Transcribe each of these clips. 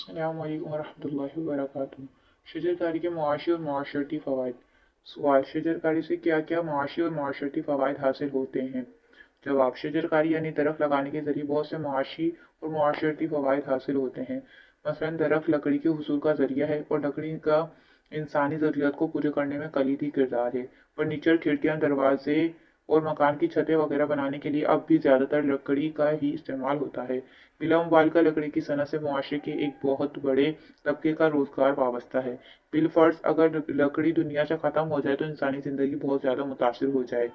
अस्सलाम वालेकुम वरहमतुल्लाहि वबरकातुहू। शजरकारी के मुआशी और माशरती फ़वाइद। सवाल: शजरकारी से क्या क्या मुआशी और माशरती फ़वाइद हासिल होते हैं? जवाब: शजरकारी यानी दरख्त लगाने के ज़रिए बहुत से मुआशी और माशरती फ़वाइद हासिल होते हैं। मसलन दरख्त लकड़ी के हुसूल का ज़रिया है और लकड़ी का इंसानी ज़रूरियात को पूरे करने में कलीदी किरदार है। फर्नीचर, खिड़कियाँ, दरवाजे और मकान की छतें वगैरह बनाने के लिए अब भी ज़्यादातर लकड़ी का ही इस्तेमाल होता है। बिला मुबालका लकड़ी की सनत से मुआशरे के एक बहुत बड़े तबके का रोजगार वाबस्ता है। बिलफर्ज अगर लकड़ी दुनिया से ख़त्म हो जाए तो इंसानी ज़िंदगी बहुत ज़्यादा मुतासर हो जाए,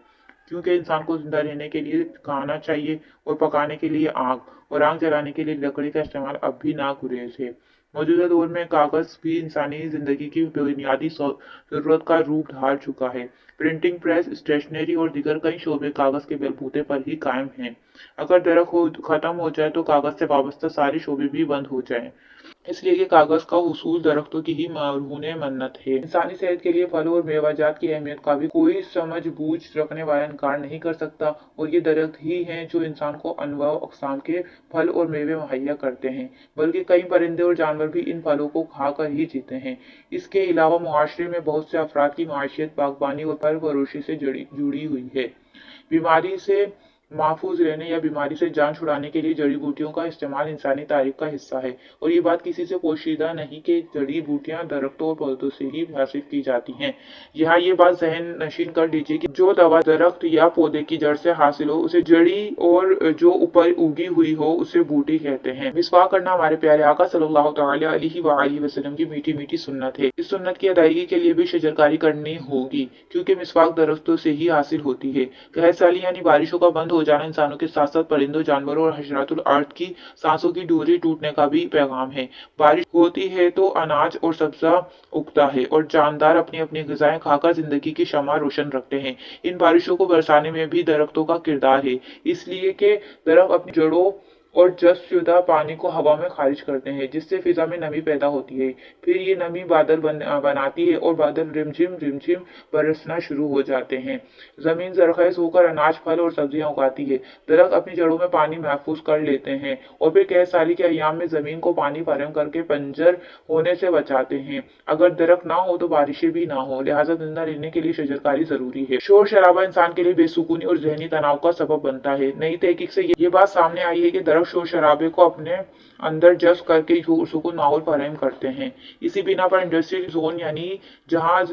क्योंकि इंसान को जिंदा रहने के लिए खाना चाहिए और पकाने के लिए आग, और आग जलाने के लिए लकड़ी का इस्तेमाल अब भी ना गुरेज है। मौजूदा दौर में कागज भी इंसानी जिंदगी की बुनियादी जरूरत का रूप ढाल चुका है। प्रिंटिंग प्रेस, स्टेशनरी और दीगर कई शोबे कागज के बलबूते पर ही कायम हैं। अगर दरख्त खत्म हो जाए तो कागज से वाबस्ता सारे शोबे भी बंद हो जाएं। इसलिए कि कागज का उसूल दरख्तों की ही मरहून मन्नत है। इंसानी सेहत के लिए फल और मेवाजात की अहमियत का भी कोई समझ बूझ रखने वाला इनकार नहीं कर सकता, और ये दरख्त ही हैं जो इंसान को अनवा अक़साम के फल और मेवे मुहैया करते हैं। बल्कि कई परिंदे और जानवर भी इन फलों को खाकर ही जीते हैं। इसके अलावा मुआशरे में बहुत से अफराद की माशियत बागबानी और फल फरोशी से जुड़ी हुई है। बीमारी से महफूज रहने या बीमारी से जान छुड़ाने के लिए जड़ी बूटियों का इस्तेमाल इंसानी तारीख का हिस्सा है, और ये बात किसी से पोशीदा नहीं कि जड़ी बूटियां दरख्तों और पौधों से ही हासिल की जाती हैं। यहाँ ये बात जहन नशीन कर लीजिए कि जो दवा दरख्त या पौधे की जड़ से हासिल हो उसे जड़ी, और जो ऊपर उगी हुई हो उसे बूटी कहते हैं। मिसवाक करना हमारे प्यारे आका सल्लल्लाहु अलैहि वसल्लम की मीठी मीठी सुन्नत है। इस सुन्नत की अदायगी के लिए भी शजरकारी करनी होगी, क्योंकि मिसवाक दरख्तों से ही हासिल होती है। कहर साली यानी बारिशों का बंद हो जाना इंसानों के साथ साथ परिंदों, जानवरों और हशरातुल अर्द की सांसों की डोरी टूटने का भी पैगाम है। बारिश होती है तो अनाज और सब्जा उगता है, और जानदार अपनी अपनी ग़िज़ाएं खाकर जिंदगी की शम्मा रोशन रखते हैं। इन बारिशों को बरसाने में भी दरख्तों का किरदार है, इसलिए कि दरख्त अपनी जड़ों और जज़्ब शुदा पानी को हवा में खारिज करते हैं, जिससे फिजा में नमी पैदा होती है। फिर ये नमी बादल बनाती है, और बादल रिमझिम रिमझिम बरसना शुरू हो जाते हैं। जमीन जरखेज होकर अनाज, फल और सब्जियां उगाती है। दरख्त अपनी जड़ों में पानी महफूज कर लेते हैं, और फिर कई साली के अयाम में जमीन को पानी फराहम करके बंजर होने से बचाते हैं। अगर दरख्त ना हो तो बारिशें भी ना हो, लिहाजा जिंदा रहने के लिए शजरकारी जरूरी है। शोर शराबा इंसान के लिए बेसुकूनी और जहनी तनाव का सबब बनता है। नई तहकीक से ये बात सामने आई है कि दरख्त शोर शराबे को अपने अंदर जज्ब करके सुकून माहौल फराहम करते हैं। इसी बिना पर इंडस्ट्रियल जोन यानी जहाँ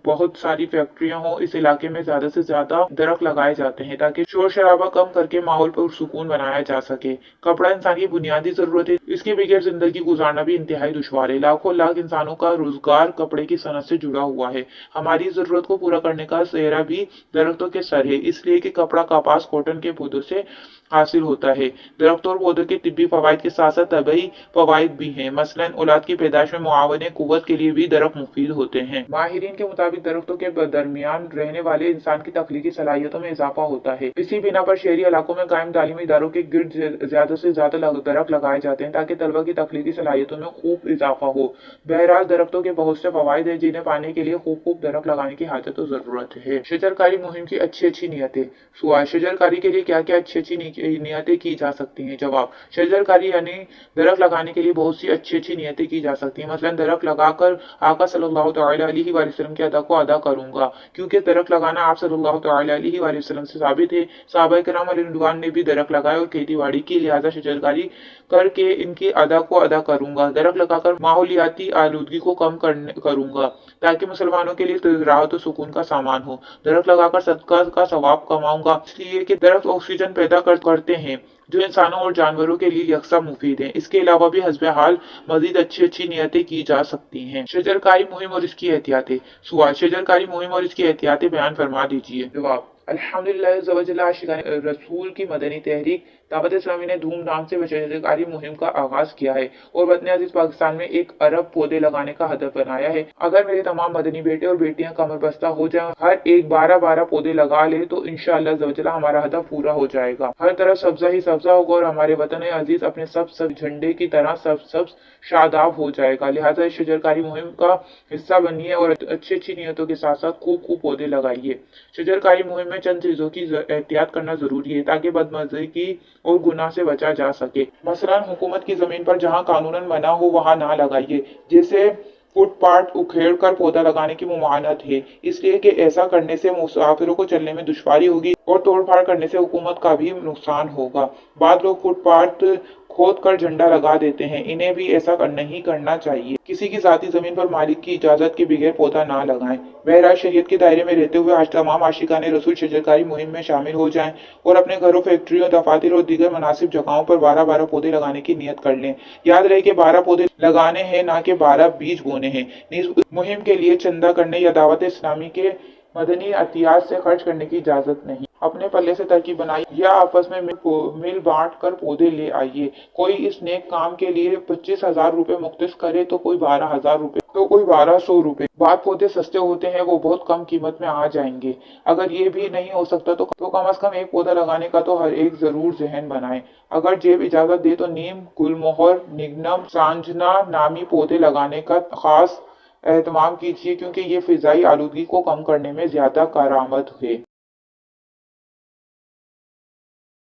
बहुत सारी फैक्ट्रियां हो, इस इलाके में ज्यादा से ज्यादा दरख्त लगाए जाते हैं, ताकि शोर शराबा कम करके माहौल पर सुकून बनाया जा सके। कपड़ा इंसान की बुनियादी जरूरत है, इसके बगैर जिंदगी गुजारना भी इंतहाई दुश्वार है। लाखों लाख इंसानों का रोजगार कपड़े की सनत से जुड़ा हुआ है। हमारी जरूरत को पूरा करने का सेहरा भी दरख्तों के सर है, इसलिए कि कपड़ा कपास कॉटन के पौधों से हासिल होता है। दरख्तों और पौधों के तिब्बी फवाइद के साथ साथ तबई फवाइद भी हैं। मसलन औलाद की पैदाइश में मुआवने कुव्वत के लिए भी दरख्त मुफीद होते हैं। माहिरीन के मुताबिक दरख्तों के दरमियान रहने वाले इंसान की तख्लीकी सलाहियतों में इजाफा होता है। इसी बिना पर शहरी इलाकों में कायम तालीमी इदारों के गिर्द ज्यादा से ज्यादा दरख्त लगाए जाते हैं, ताकि तलबा की तख्लीकी सलाहियतों में खूब इजाफा हो। बहरहाल दरख्तों के बहुत से फवाइद हैं, जिन्हें पाने के लिए खूब खूब दरख्त लगाने की हाजत तो जरूरत है। शजरकारी मुहिम की अच्छी अच्छी नियतें। सवाल: शजरकारी के लिए क्या क्या अच्छी अच्छी नियतें की जा सकती हैं? जवाब: शजरकारी यानी दरख्त लगाने के लिए बहुत सी अच्छी अच्छी नियतें की जा सकती हैं। मसलन दरख्त लगाकर आका सल्लल्लाहु अलैहि वसल्लम के अदा को अदा करूंगा, क्योंकि दरख्त लगाना आप सल्लल्लाहु अलैहि वसल्लम से साबित है। सहाबा किराम अलैहिर्रिदवान ने भी दरख्त लगाए और खेती बाड़ी की, लिहाजा शजरकारी करके इनकी अदा को अदा करूंगा। दरख्त लगाकर माहौलियाती आलूदगी को कम करूंगा, ताकि मुसलमानों के लिए राहत और सुकून का सामान हो। दरख्त लगाकर सदका का सवाब कमाऊंगा, इसलिए कि दरख्त ऑक्सीजन पैदा करते हैं, जो इंसानों और जानवरों के लिए यकसा मुफीद है। इसके अलावा भी हस्बे हाल मजीद अच्छी अच्छी नियतें की जा सकती हैं। शजरकारी मुहिम और इसकी एहतियातें। सवाल: शजरकारी मुहिम और इसकी एहतियातें बयान फरमा दीजिए। जवाब: अल्हम्दुलिल्लाह आशिकान रसूल की मदनी तहरीक दावत इस्लामी ने धूमधाम से शजरकारी मुहिम का आगाज किया है, और वतन अजीज पाकिस्तान में 1 अरब पौधे लगाने का हदफ बनाया है। अगर मेरे तमाम मदनी बेटे और बेटियां कमर बस्ता हो जाए, हर एक 12-12 पौधे लगा ले, तो इंशाअल्लाह हमारा हदफ पूरा हो जाएगा। हर तरफ सब्जा ही सब्जा होगा, और हमारे वतन अजीज अपने सब सब झंडे की तरह सब सब शादाब हो जाएगा। लिहाजा इस शजरकारी मुहिम का हिस्सा बनिए और अच्छी अच्छी नियतों के साथ साथ खूब खूब पौधे लगाइए। शजरकारी मुहिम में चंद चीजों की एहतियात करना जरूरी है, ताकि बदमज़गी और गुनाह से बचा जा सके। मसलन हुकूमत की जमीन पर जहां कानूनन मना हो वहां ना लगाइए, जैसे फुटपाथ उखेड़ कर पौधा लगाने की ममानत है, इसलिए कि ऐसा करने से मुसाफिरों को चलने में दुश्वारी होगी और तोड़फाड़ करने से हुकूमत का भी नुकसान होगा। बाद लोग फुटपाथ खोद कर झंडा लगा देते हैं, इन्हें भी ऐसा नहीं करना चाहिए। किसी की जाती जमीन पर मालिक की इजाजत के बगैर पौधा ना लगाएं। बहरहाल शरीयत के दायरे में रहते हुए आज तमाम आशिकान रसूल शजरकारी मुहिम में शामिल हो जाएं और अपने घरों, फैक्ट्रियों, दफातर और दीगर मुनासिब जगहों पर 12-12 पौधे लगाने की नियत कर लें। याद रहे कि 12 पौधे लगाने हैं, ना कि 12 बीज बोने हैं। इस मुहिम के लिए चंदा करने या दावत इस्लामी के मदनी अतियात से खर्च करने की इजाजत नहीं। अपने पल्ले से तरकीब बनाइए या आपस में मिल बांट कर पौधे ले आइए। कोई इस नेक काम के लिए 25,000 रुपए मुख्तस करे तो कोई 12,000 रुपए, तो कोई 1200 रुपए। बाद पौधे सस्ते होते हैं, वो बहुत कम कीमत में आ जाएंगे। अगर ये भी नहीं हो सकता तो कम से कम एक पौधा लगाने का तो हर एक जरूर जहन बनाए। अगर जेब इजाजत दे तो नीम, गुलमोहर, निगनम, सांजना नामी पौधे लगाने का खास एहतमाम कीजिए, क्योंकि ये फिजाई आलूदगी को कम करने में ज्यादा कारआमद है।